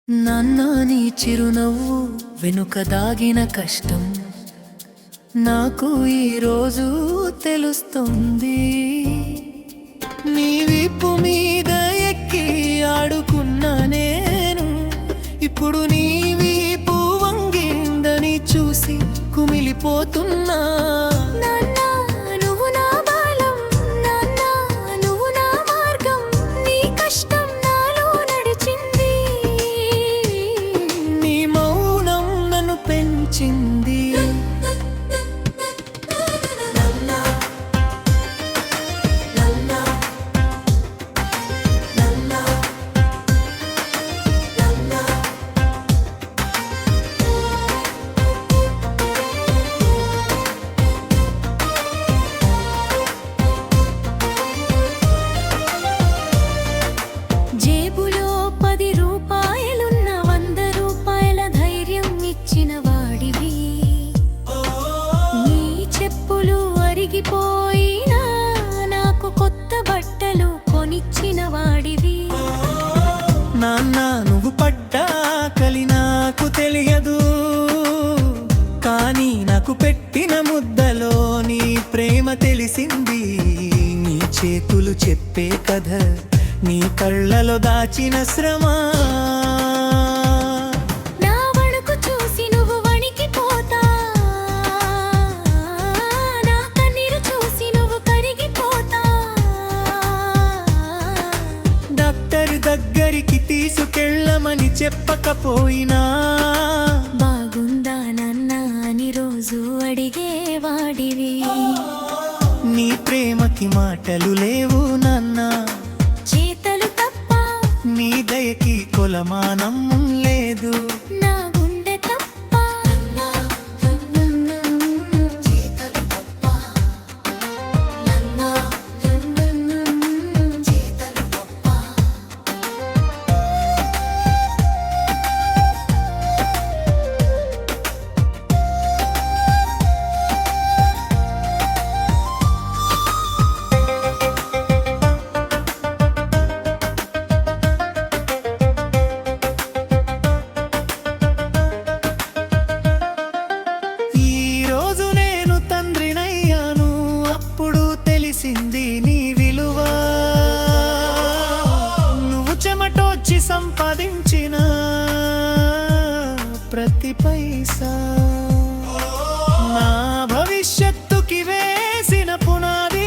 నాన్న నీ చిరునవ్వు వెనుక దాగిన కష్టం నాకు ఈరోజు తెలుస్తుంది. నీ వీపు మీద ఎక్కి ఆడుకున్నా నేను, ఇప్పుడు నీ వీపు వంగిందని చూసి కుమిలిపోతున్నా. పెంచింది జేబులో 10 రూపాయలున్న 100 రూపాయల ధైర్యం ఇచ్చిన పోయినా నాకు కొత్త బట్టలు కొనిచ్చిన వాడివి. నాన్న నువ్వు పడ్డా కలి నాకు తెలియదు, కానీ నాకు పెట్టిన ముద్దలో నీ ప్రేమ తెలిసింది. నీ చేతులు చెప్పే కథ, నీ కళ్ళలో దాచిన శ్రమ. దగ్గరికి తీసుకెళ్ళమని చెప్పకపోయినా బాగుందా నాన్న అని రోజు అడిగేవాడివి. నీ ప్రేమకి మాటలు లేవు నాన్న, చేతలు తప్ప నీ దయకి కొలమానం లేదు. నీ విలువ నువ్వు చెమటోచ్చి సంపాదించిన ప్రతి పైసా నా భవిష్యత్తుకి వేసిన పునాది.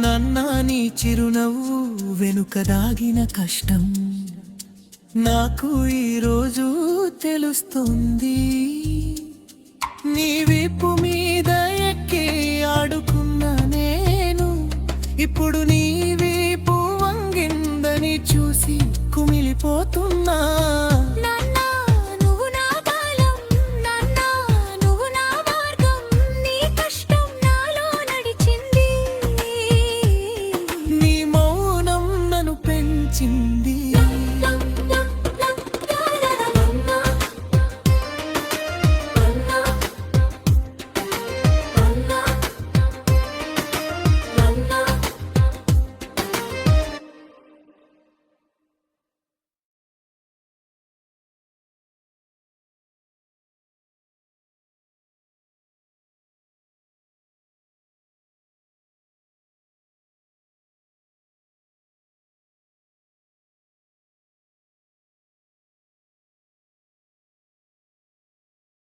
నాన్న నీ చిరునవ్వు వెనుక దాగిన కష్టం నాకు ఈరోజు తెలుస్తుంది. నీ వీపు మీద ఎక్కి ఆడుకున్నా నేను, ఇప్పుడు నీ వీపు వంగిందని చూసి కుమిలిపోతున్నా.